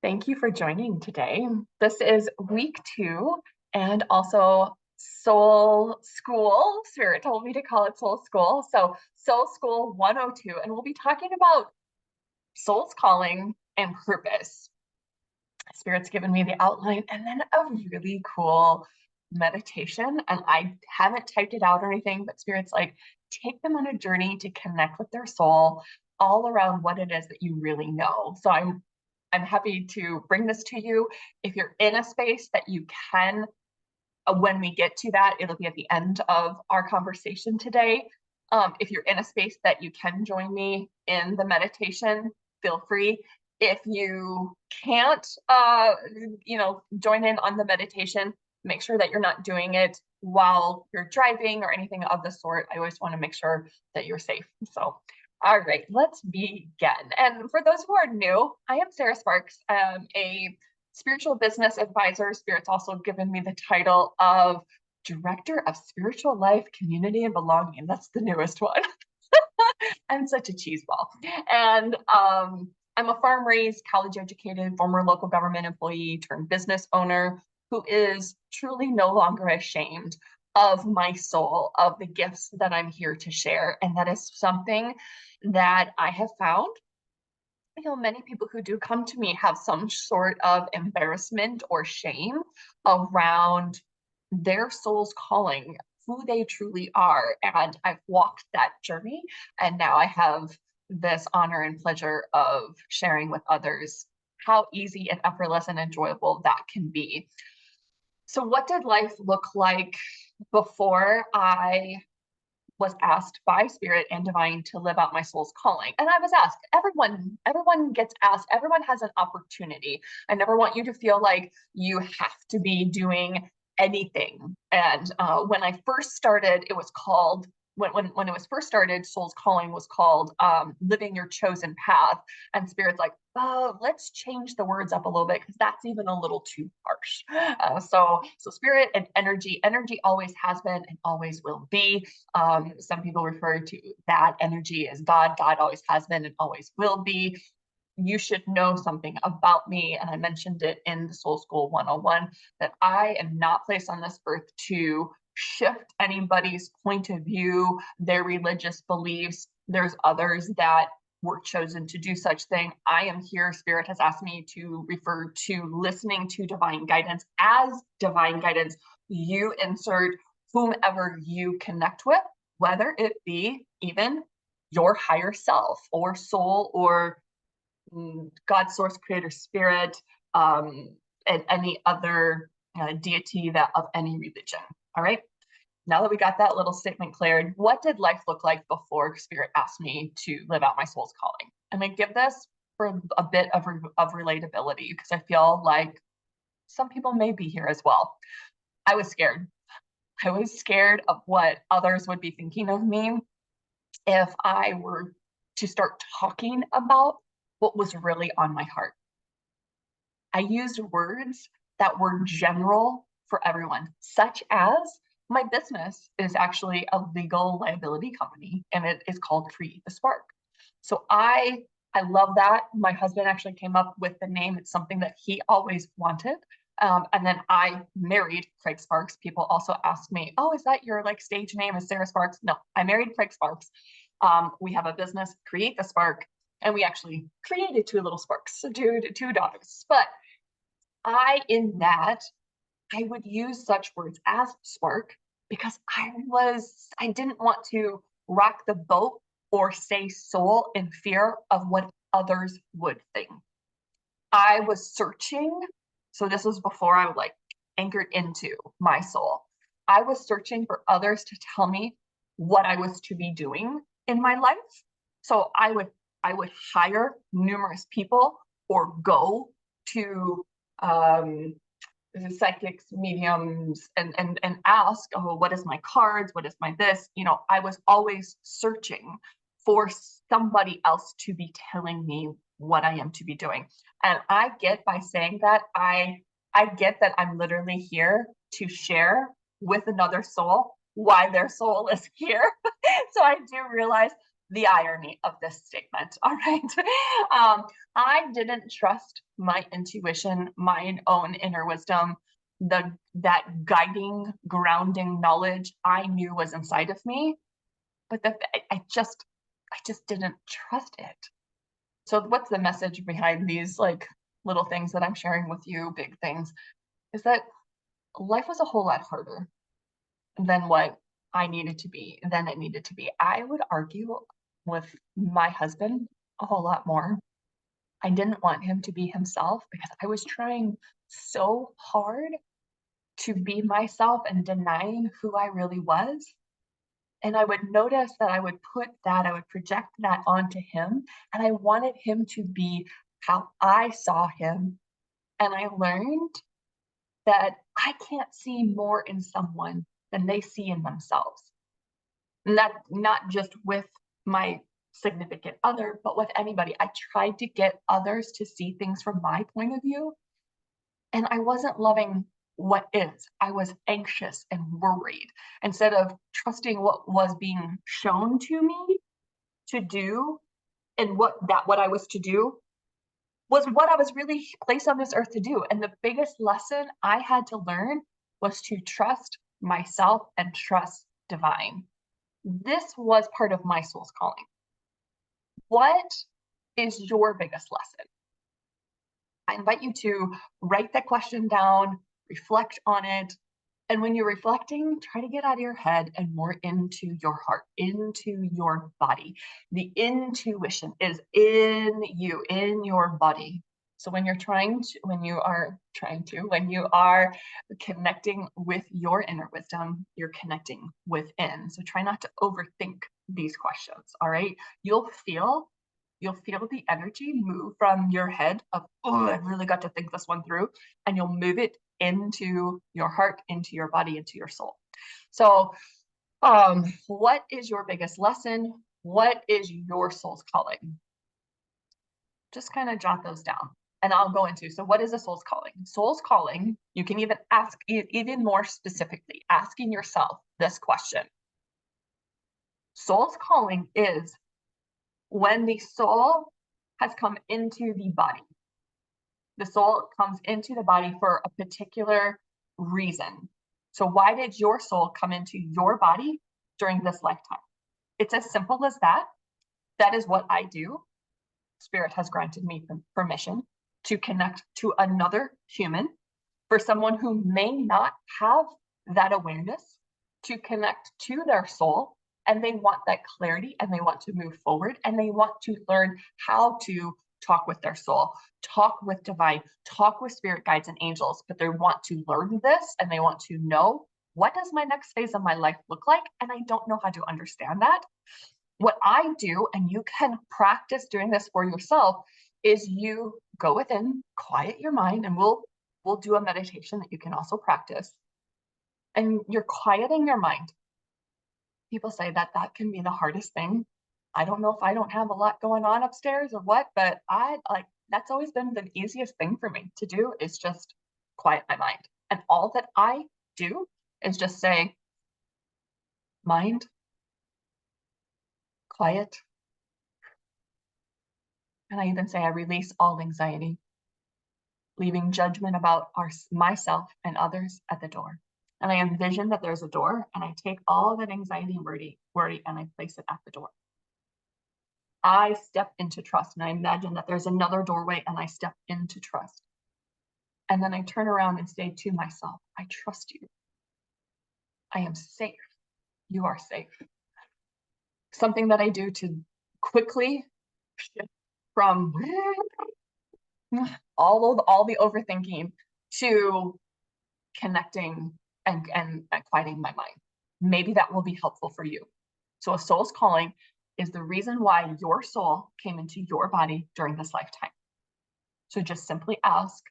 Thank you for joining today. This is week 2 and also Soul School. Spirit told me to call it Soul School. So, Soul School 102, and we'll be talking about soul's calling and purpose. Spirit's given me the outline and then a really cool meditation. And I haven't typed it out or anything, but Spirit's like, take them on a journey to connect with their soul all around what it is that you really know. So I'm happy to bring this to you. If you're in a space that you can, when we get to that, it'll be at the end of our conversation today. If you're in a space that you can join me in the meditation, feel free. If you can't, join in on the meditation, make sure that you're not doing it while you're driving or anything of the sort. I always want to make sure that you're safe. So, all right, let's begin. And for those who are new, I am Sarah Sparks, a spiritual business advisor. Spirit's also given me the title of Director of Spiritual Life, Community, and Belonging. That's the newest one. I'm such a cheese ball. And I'm a farm raised, college educated, former local government employee turned business owner who is truly no longer ashamed of my soul, of the gifts that I'm here to share. And that is something that I have found. Many people who do come to me have some sort of embarrassment or shame around their soul's calling, who they truly are. And I've walked that journey, and now I have this honor and pleasure of sharing with others how easy and effortless and enjoyable that can be. So, what did life look like before I was asked by Spirit and Divine to live out my soul's calling? And I was asked, everyone gets asked, everyone has an opportunity. I never want you to feel like you have to be doing anything. And when I first started, it was called when it was first started, Soul's Calling was called Living Your Chosen Path. And Spirit's like, oh, let's change the words up a little bit because that's even a little too harsh. So Spirit and energy always has been and always will be. Some people refer to that energy as God. God always has been and always will be. You should know something about me, and I mentioned it in the Soul School 101, that I am not placed on this earth to shift anybody's point of view, their religious beliefs. There's others that were chosen to do such thing. I am here. Spirit has asked me to refer to listening to divine guidance as divine guidance. You insert whomever you connect with, whether it be even your higher self or soul or God, source, creator, spirit, and any other deity that of any religion. All right. Now that we got that little statement cleared, what did life look like before Spirit asked me to live out my soul's calling? I'm going to give this for a bit of relatability because I feel like some people may be here as well. I was scared. I was scared of what others would be thinking of me if I were to start talking about what was really on my heart. I used words that were general for everyone, such as my business is actually a legal liability company and it is called Create the Spark. So I love that. My husband actually came up with the name. It's something that he always wanted. And then I married Craig Sparks. People also ask me, "Oh, is that your like stage name? Is Sarah Sparks?" No, I married Craig Sparks. We have a business, Create the Spark, and we actually created two little sparks, so two daughters. But in that, I would use such words as spark because I didn't want to rock the boat or say soul in fear of what others would think. I was searching. So this was before I would like anchored into my soul. I was searching for others to tell me what I was to be doing in my life. So I would hire numerous people or go to psychics, mediums, and ask, oh, what is my cards? What is my this? I was always searching for somebody else to be telling me what I am to be doing. And I get by saying that, I get that I'm literally here to share with another soul why their soul is here. So I do realize the irony of this statement. All right. I didn't trust my intuition, my own inner wisdom, that guiding, grounding knowledge I knew was inside of me, but I just didn't trust it. So what's the message behind these like little things that I'm sharing with you, big things, is that life was a whole lot harder than what I needed to be, than it needed to be. I would argue with my husband a whole lot more. I didn't want him to be himself because I was trying so hard to be myself and denying who I really was. And I would notice that I would project that onto him. And I wanted him to be how I saw him. And I learned that I can't see more in someone than they see in themselves. Not just with my significant other, but with anybody. I tried to get others to see things from my point of view, and I wasn't loving what is. I was anxious and worried instead of trusting what was being shown to me to do, and what I was to do was what I was really placed on this earth to do. And the biggest lesson I had to learn was to trust myself and trust divine. This was part of my soul's calling. What is your biggest lesson? I invite you to write that question down, reflect on it. And when you're reflecting, try to get out of your head and more into your heart, into your body. The intuition is in you, in your body. So when you are connecting with your inner wisdom, you're connecting within. So try not to overthink these questions. All right. You'll feel the energy move from your head of, oh, I've really got to think this one through, and you'll move it into your heart, into your body, into your soul. So, what is your biggest lesson? What is your soul's calling? Just kind of jot those down. And I'll go into, so what is a soul's calling? Soul's calling, you can even ask even more specifically, asking yourself this question. Soul's calling is when the soul has come into the body. The soul comes into the body for a particular reason. So why did your soul come into your body during this lifetime? It's as simple as that. That is what I do. Spirit has granted me permission to connect to another human, for someone who may not have that awareness, to connect to their soul, and they want that clarity and they want to move forward and they want to learn how to talk with their soul, talk with divine, talk with spirit guides and angels, but they want to learn this and they want to know, what does my next phase of my life look like? And I don't know how to understand that. What I do, and you can practice doing this for yourself, is you go within, quiet your mind, and we'll do a meditation that you can also practice. And you're quieting your mind. People say that that can be the hardest thing. I don't know if I don't have a lot going on upstairs or what, but that's always been the easiest thing for me to do, is just quiet my mind. And all that I do is just say, mind, quiet. And I even say, I release all anxiety, leaving judgment about myself and others at the door. And I envision that there's a door, and I take all that anxiety and worry, and I place it at the door. I step into trust, and I imagine that there's another doorway, and I step into trust. And then I turn around and say to myself, I trust you. I am safe. You are safe. Something that I do to quickly shift from all the overthinking to connecting and quieting my mind. Maybe that will be helpful for you. So a soul's calling is the reason why your soul came into your body during this lifetime. So just simply ask,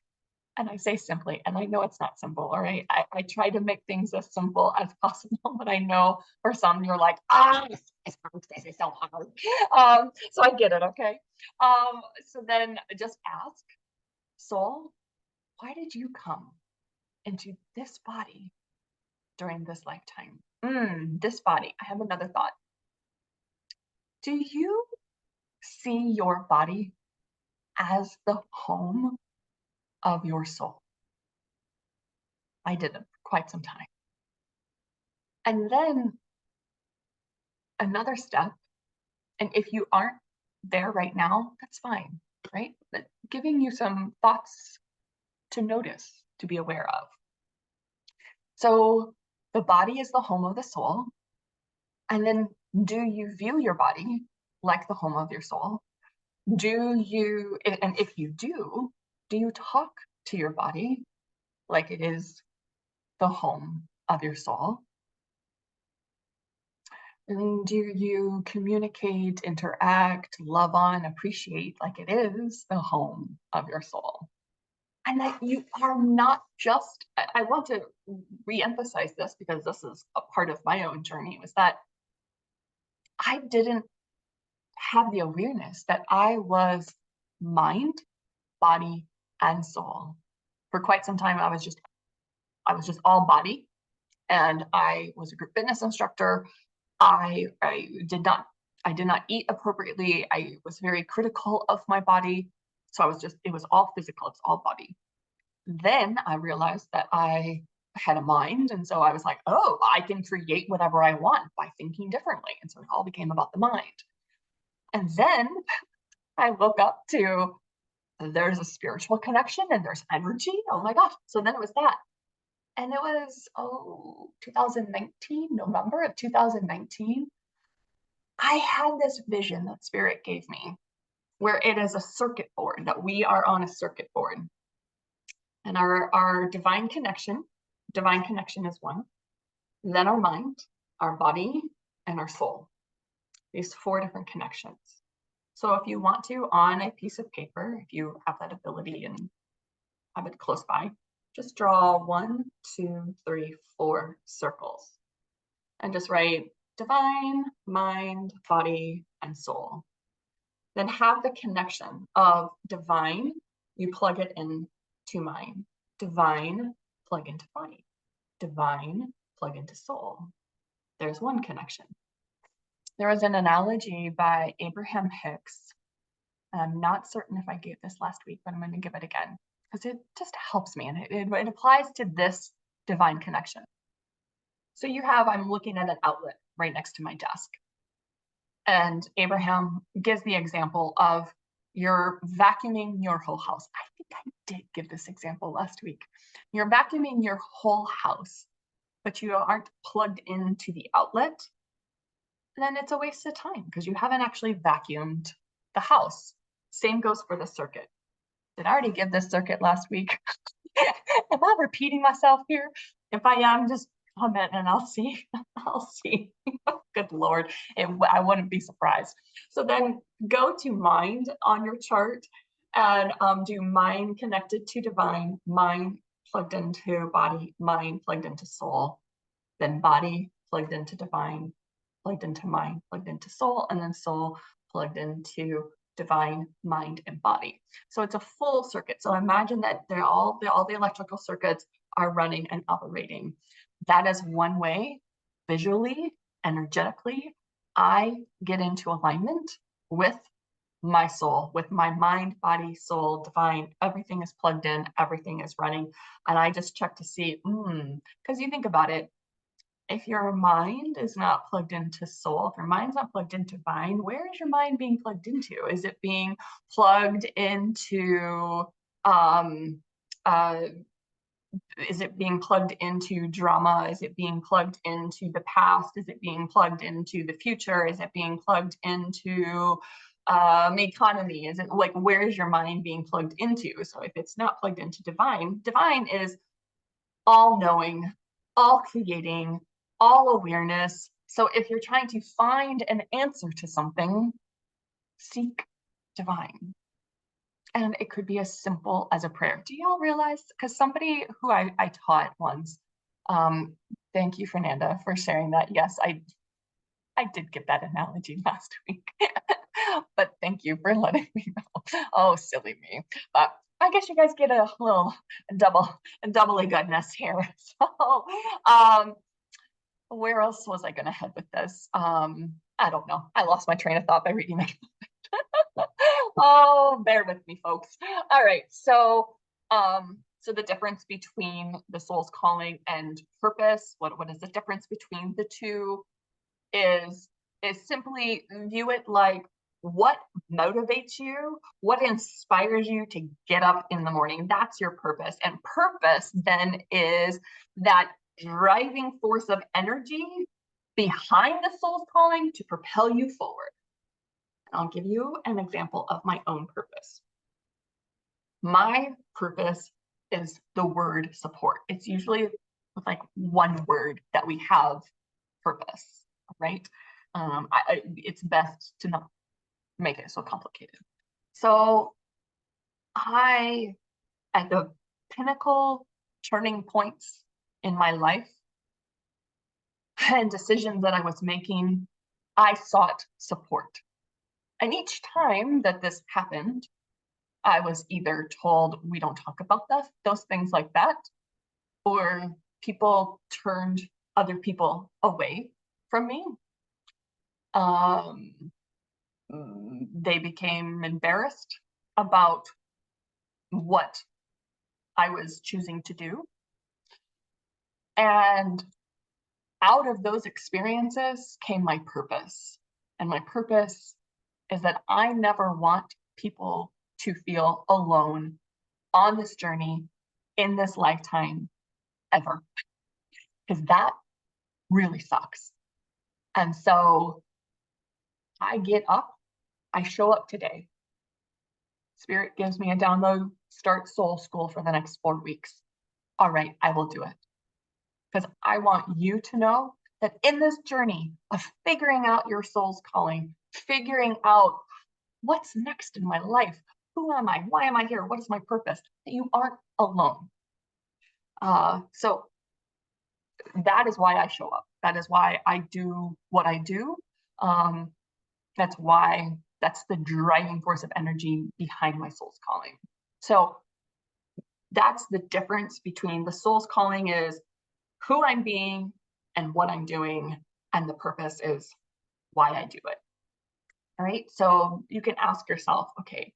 and I say simply, and I know it's not simple, all right? I try to make things as simple as possible, but I know for some you're like, this is so hard. So I get it, okay? So then just ask, soul, why did you come into this body during this lifetime? This body. I have another thought. do you see your body as the home of your soul? I didn't for quite some time. And then another step, and if you aren't there right now, that's fine, right? But giving you some thoughts to notice, to be aware of. So the body is the home of the soul. And then do you view your body like the home of your soul? Do you, and if you do you talk to your body like it is the home of your soul? And do you communicate, interact, love on, appreciate like it is the home of your soul? And that you are not just, I want to reemphasize this because this is a part of my own journey, was that I didn't have the awareness that I was mind, body, and soul. For quite some time, I was just all body, and I was a group fitness instructor. I did not eat appropriately. I was very critical of my body. So it was all physical, it's all body. Then I realized that I had a mind. And so I was like, oh, I can create whatever I want by thinking differently. And so it all became about the mind. And then I woke up to there's a spiritual connection and there's energy. Oh my gosh. So then it was that. And it was, 2019, November of 2019. I had this vision that Spirit gave me where it is a circuit board, that we are on a circuit board. And our divine connection is one. Then our mind, our body, and our soul. These 4 different connections. So if you want to, on a piece of paper, if you have that ability and have it close by, just draw 1, 2, 3, 4 circles. And just write divine, mind, body, and soul. Then have the connection of divine, you plug it in to mind. Divine, plug into body. Divine, plug into soul. There's one connection. There was an analogy by Abraham Hicks. And I'm not certain if I gave this last week, but I'm going to give it again because it just helps me, and it applies to this divine connection. So I'm looking at an outlet right next to my desk. And Abraham gives the example of you're vacuuming your whole house. I think I did give this example last week. You're vacuuming your whole house, but you aren't plugged into the outlet. Then it's a waste of time because you haven't actually vacuumed the house. Same goes for the circuit. Did I already give this circuit last week? Am I repeating myself here? If I am, just comment and I'll see. I'll see. Good Lord, I wouldn't be surprised. So then go to mind on your chart and do mind connected to divine, mind plugged into body, mind plugged into soul, then body plugged into divine, plugged into mind, plugged into soul, and then soul plugged into divine, mind, and body. So it's a full circuit. So imagine that all the electrical circuits are running and operating. That is one way, visually, energetically, I get into alignment with my soul, with my mind, body, soul, divine. Everything is plugged in, everything is running. And I just check to see, because you think about it, if your mind is not plugged into soul, if your mind's not plugged into divine, where is your mind being plugged into? Is it being plugged into is it being plugged into drama? Is it being plugged into the past? Is it being plugged into the future? Is it being plugged into economy? Is it like, where is your mind being plugged into? So if it's not plugged into divine, divine is all knowing, all creating, all awareness. So if you're trying to find an answer to something, seek divine. And it could be as simple as a prayer. Do y'all realize? Because somebody who I taught once, thank you, Fernanda, for sharing that. Yes, I did get that analogy last week, but thank you for letting me know. Oh, silly me. But I guess you guys get a little doubly goodness here. So, where else was I going to head with this? I don't know. I lost my train of thought by reading that. Oh, bear with me, folks. All right. So the difference between the soul's calling and purpose, what is the difference between the two is simply view it like what motivates you, what inspires you to get up in the morning. That's your purpose. And purpose then is that driving force of energy behind the soul's calling to propel you forward. I'll give you an example of my own purpose. My purpose is the word support. It's usually like one word that we have purpose, right? It's best to not make it so complicated. So at the pinnacle turning points in my life and decisions that I was making, I sought support. And each time that this happened, I was either told we don't talk about those things like that, or people turned other people away from me. They became embarrassed about what I was choosing to do. And out of those experiences came my purpose. And my purpose is that I never want people to feel alone on this journey in this lifetime ever, because that really sucks. And so I get up, I show up today. Spirit gives me a download, start soul school for the next 4 weeks. All right, I will do it. Because I want you to know that in this journey of figuring out your soul's calling, figuring out what's next in my life, who am I? Why am I here? What is my purpose? That you aren't alone. So that is why I show up. That is why I do what I do. That's the driving force of energy behind my soul's calling. So that's the difference between the soul's calling is who I'm being and what I'm doing, and the purpose is why I do it. All right, so you can ask yourself, okay,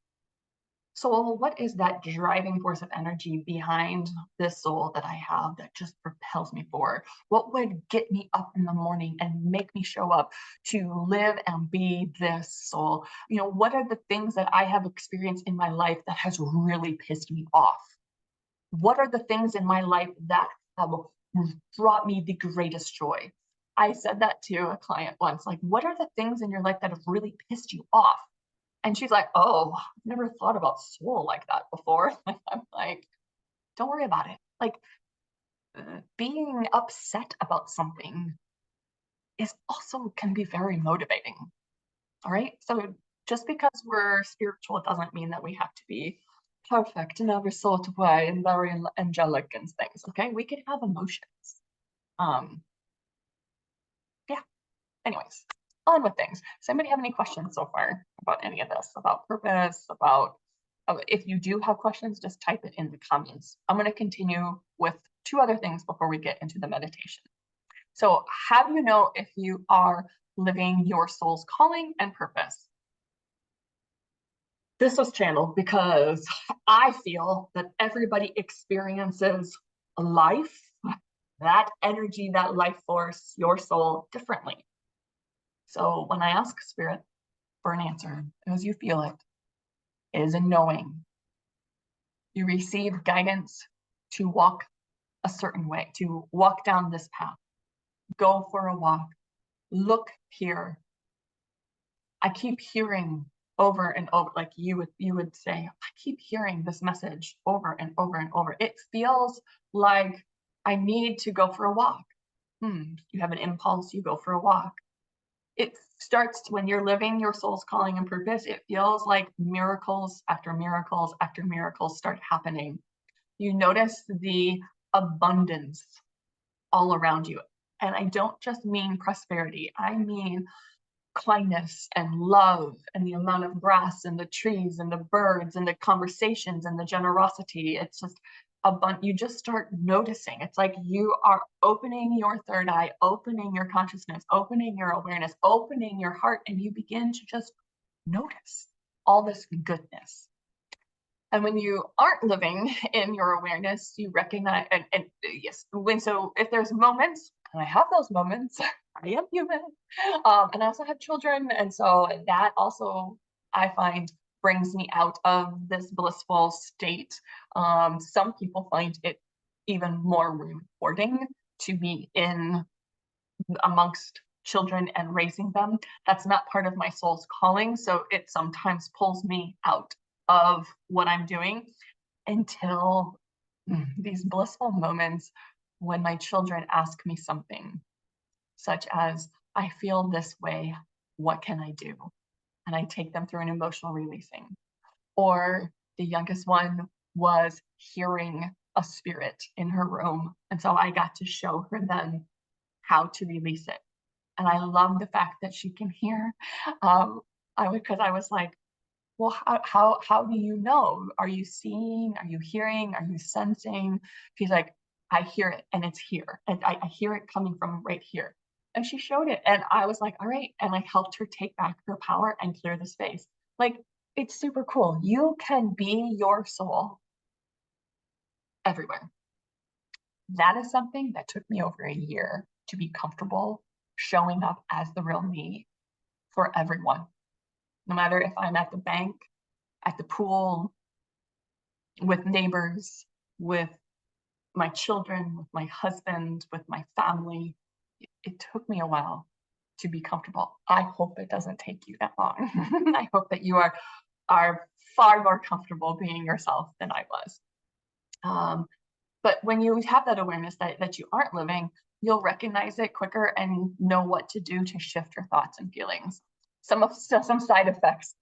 so what is that driving force of energy behind this soul that I have that just propels me forward? What would get me up in the morning and make me show up to live and be this soul? You know, what are the things that I have experienced in my life that has really pissed me off? What are the things in my life that have brought me the greatest joy? I said that to a client once, like, what are the things in your life that have really pissed you off? And she's like, oh, I've never thought about soul like that before. I'm like, don't worry about it. Like, being upset about something is also can be very motivating. All right. So just because we're spiritual, it doesn't mean that we have to be perfect in every sort of way and very angelic and things. Okay. We can have emotions. Yeah. Anyways, on with things. Does anybody have any questions so far about any of this, about purpose, about if you do have questions, just type it in the comments. I'm going to continue with 2 other things before we get into the meditation. So how do you know if you are living your soul's calling and purpose? This was channeled because I feel that everybody experiences life, that energy, that life force, your soul differently. So when I ask Spirit for an answer, as you feel it, is a knowing. You receive guidance to walk a certain way, to walk down this path, go for a walk, look here. I keep hearing over and over, like you would say, I keep hearing this message over and over and over. It feels like I need to go for a walk. You have an impulse, you go for a walk. It starts when you're living your soul's calling and purpose. It feels like miracles after miracles after miracles start happening. You notice the abundance all around you. And I don't just mean prosperity. I mean kindness and love and the amount of grass and the trees and the birds and the conversations and the generosity. It's just, you just start noticing. It's like you are opening your third eye, opening your consciousness, opening your awareness, opening your heart, and you begin to just notice all this goodness. And when you aren't living in your awareness, you recognize, and yes, so if there's moments, and I have those moments, I am human, and I also have children, and so that also I find brings me out of this blissful state. Some people find it even more rewarding to be in amongst children and raising them. That's not part of my soul's calling, so it sometimes pulls me out of what I'm doing until these blissful moments when my children ask me something such as, I feel this way, what can I do? And I take them through an emotional releasing. Or the youngest one was hearing a spirit in her room, and so I got to show her then how to release it. And I love the fact that she can hear. Because I was like, well, how do you know? Are you seeing? Are you hearing? Are you sensing? She's like, I hear it, and it's here, and I hear it coming from right here. And she showed it, and I was like, all right, and I helped her take back her power and clear the space. Like, it's super cool. You can be your soul everywhere. That is something that took me over a year to be comfortable showing up as the real me for everyone. No matter if I'm at the bank, at the pool, with neighbors, with my children, with my husband, with my family. It took me a while to be comfortable. I hope it doesn't take you that long. I hope that you are far more comfortable being yourself than I was. But when you have that awareness that you aren't living, you'll recognize it quicker and know what to do to shift your thoughts and feelings. Some side effects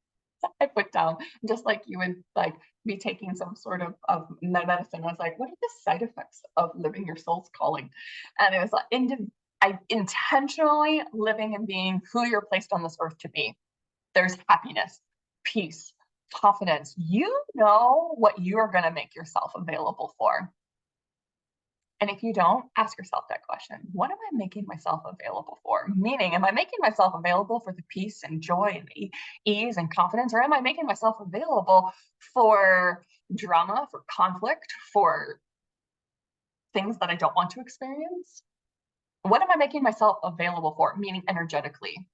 I put down, just like you would like be taking some sort of medicine. I was like, what are the side effects of living your soul's calling? And it was like intentionally living and being who you're placed on this earth to be. There's happiness, peace, confidence. You know what you're going to make yourself available for. And if you don't, ask yourself that question. What am I making myself available for? Meaning, am I making myself available for the peace and joy and ease and confidence? Or am I making myself available for drama, for conflict, for things that I don't want to experience? What am I making myself available for? Meaning energetically.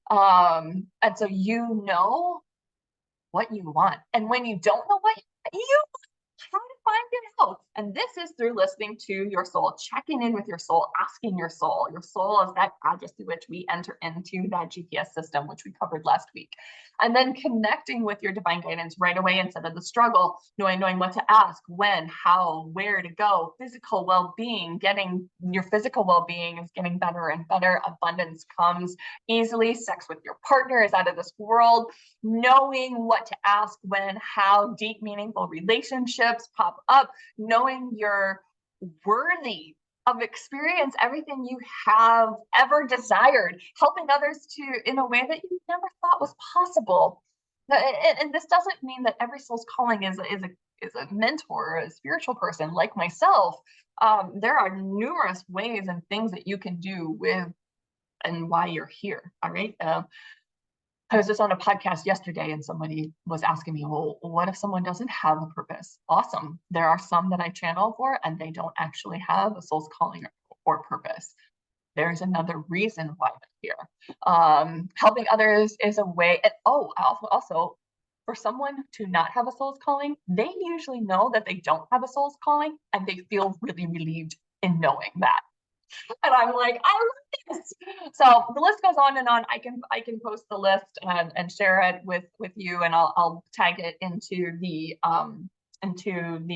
And so you know what you want. And when you don't know what you how to find it out. And this is through listening to your soul, checking in with your soul, asking your soul. Your soul is that address through which we enter into that GPS system, which we covered last week. And then connecting with your divine guidance right away instead of the struggle, knowing what to ask, when, how, where to go, physical well-being, getting your physical well-being is getting better and better. Abundance comes easily. Sex with your partner is out of this world. Knowing what to ask, when, how, deep, meaningful relationships pop up, knowing you're worthy of experience everything you have ever desired, helping others to in a way that you never thought was possible. And this doesn't mean that every soul's calling is a mentor or a spiritual person like myself. There are numerous ways and things that you can do with and why you're here. All right. I was just on a podcast yesterday and somebody was asking me, well, what if someone doesn't have a purpose? Awesome. There are some that I channel for and they don't actually have a soul's calling or purpose. There's another reason why they're here. Helping others is a way. And also, for someone to not have a soul's calling, they usually know that they don't have a soul's calling and they feel really relieved in knowing that. And I'm like, I love this. So the list goes on and on. I can post the list and share it with you, and I'll tag it into the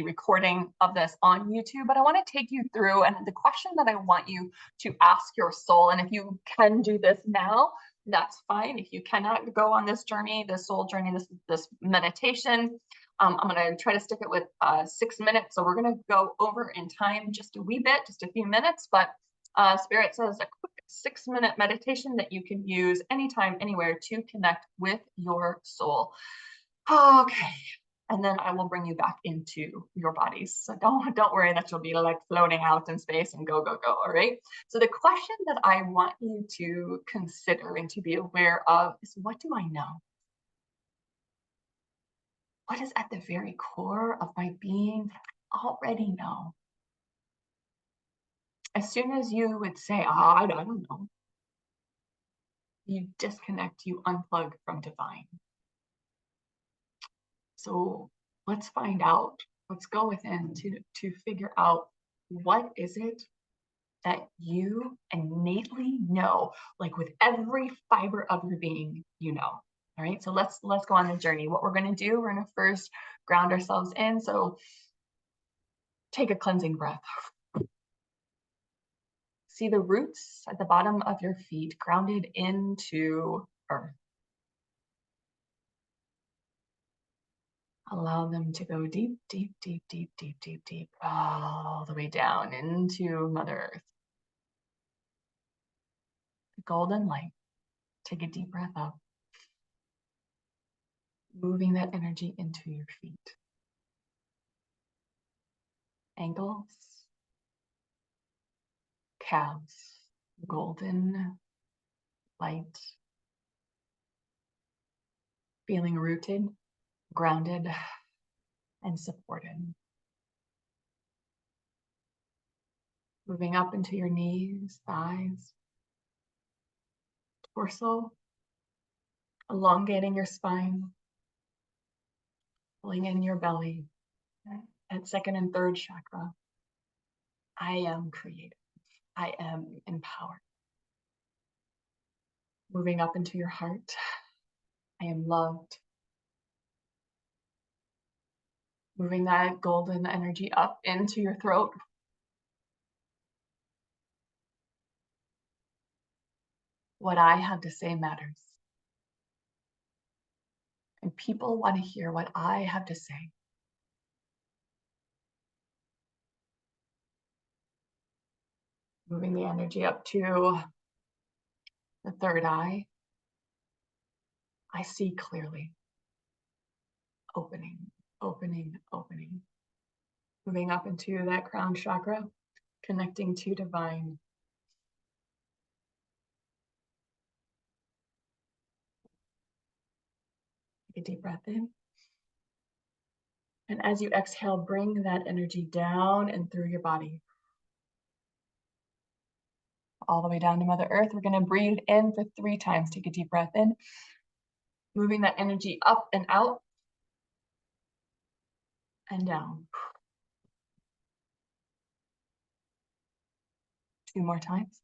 recording of this on YouTube. But I want to take you through, and the question that I want you to ask your soul, and if you can do this now, that's fine. If you cannot go on this journey, this soul journey, this meditation, I'm going to try to stick it with 6 minutes. So we're going to go over in time just a wee bit, just a few minutes, but Spirit says a quick 6-minute meditation that you can use anytime, anywhere to connect with your soul. Okay. and then I will bring you back into your bodies. So don't worry that you'll be like floating out in space and go, go, go, all right? So the question that I want you to consider and to be aware of is, what do I know? What is at the very core of my being that I already know? As soon as you would say, I don't know, you disconnect, you unplug from divine. So let's find out, let's go within to figure out, what is it that you innately know, like with every fiber of your being, you know. All right, so let's go on the journey. What we're going to do, we're going to first ground ourselves in. So take a cleansing breath. See the roots at the bottom of your feet grounded into earth. Allow them to go deep, deep, deep, deep, deep, deep, deep, all the way down into Mother Earth. The golden light. Take a deep breath up. Moving that energy into your feet. Ankles, calves, golden light. Feeling rooted, grounded, and supported. Moving up into your knees, thighs, torso, elongating your spine, pulling in your belly, at second and third chakra. I am creative. I am empowered. Moving up into your heart. I am loved. Moving that golden energy up into your throat. What I have to say matters. And people want to hear what I have to say. Moving the energy up to the third eye. I see clearly. Opening, opening, opening. Moving up into that crown chakra, connecting to divine. Take a deep breath in. And as you exhale, bring that energy down and through your body. All the way down to Mother Earth. We're going to breathe in for 3 times. Take a deep breath in. Moving that energy up and out. And down. 2 more times.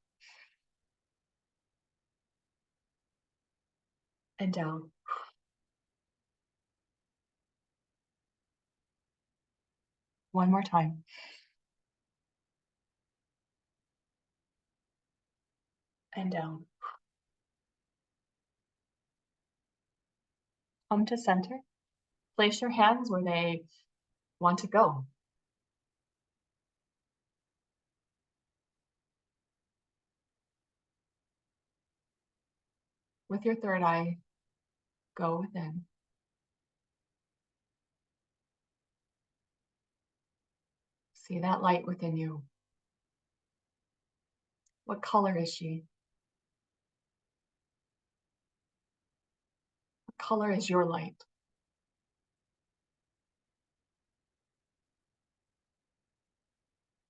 And down. One more time. And down. Come to center. Place your hands where they want to go. With your third eye, go within. See that light within you. What color is she? What color is your light?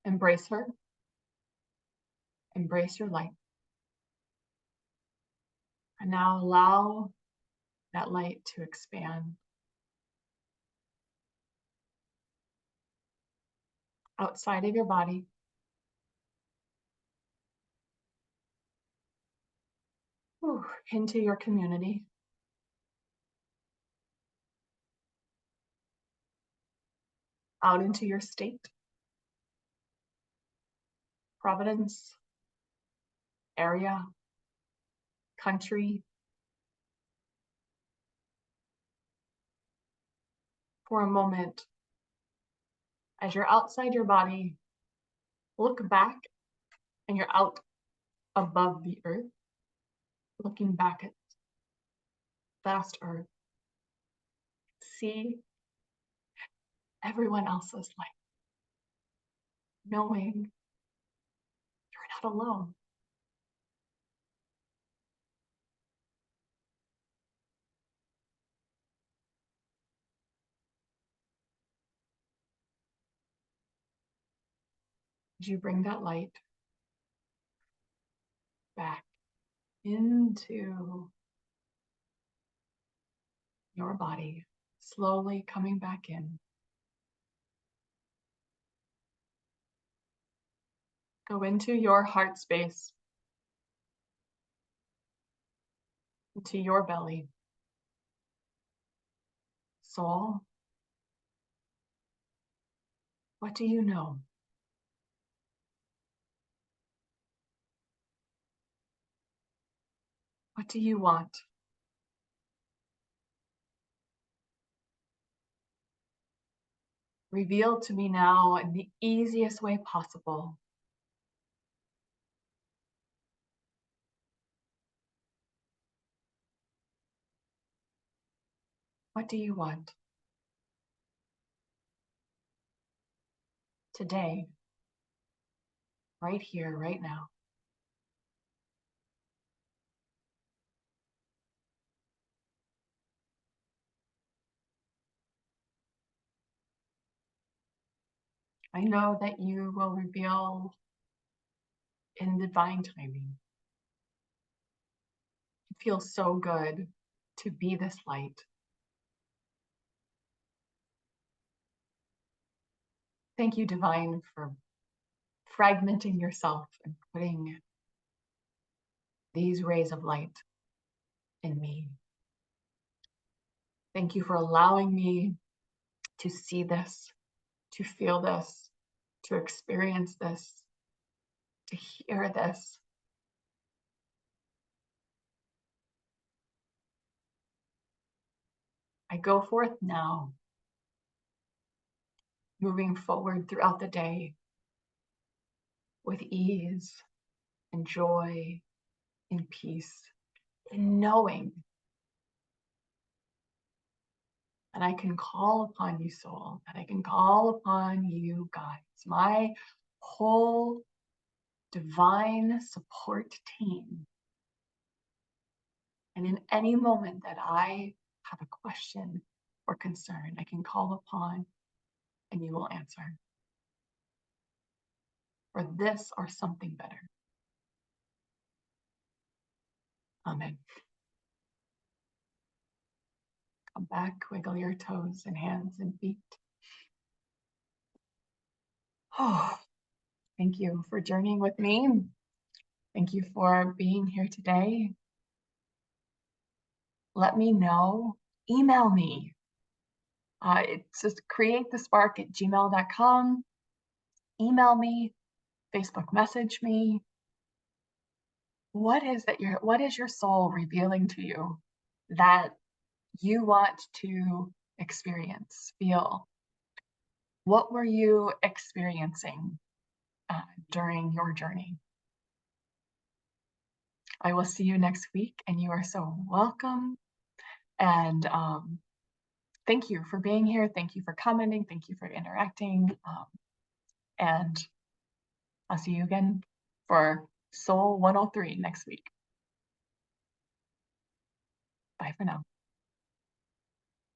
Embrace her. Embrace your light. And now allow that light to expand outside of your body. Into your community. Out into your state. Providence. Area. Country. For a moment, as you're outside your body, look back and you're out above the earth, looking back at vast earth. See everyone else's light, knowing you're not alone. As you bring that light back into your body, slowly coming back in. Go into your heart space, into your belly. Soul, what do you know? What do you want? Reveal to me now in the easiest way possible. What do you want? Today, right here, right now. I know that you will reveal in divine timing. It feels so good to be this light. Thank you, Divine, for fragmenting yourself and putting these rays of light in me. Thank you for allowing me to see this, to feel this, to experience this, to hear this. I go forth now, moving forward throughout the day with ease and joy and peace, and knowing that I can call upon you, soul, that I can call upon you, guides, my whole divine support team. And in any moment that I have a question or concern, I can call upon and you will answer. For this or something better. Amen. Come back, wiggle your toes and hands and feet. Oh, thank you for journeying with me. Thank you for being here today. Let me know. Email me. It's just createthespark@gmail.com. Email me, Facebook message me. What is your soul revealing to you that you want to experience, feel? What were you experiencing during your journey? I will see you next week, and you are so welcome. And thank you for being here. Thank you for commenting. Thank you for interacting. And I'll see you again for Soul 103 next week. Bye for now.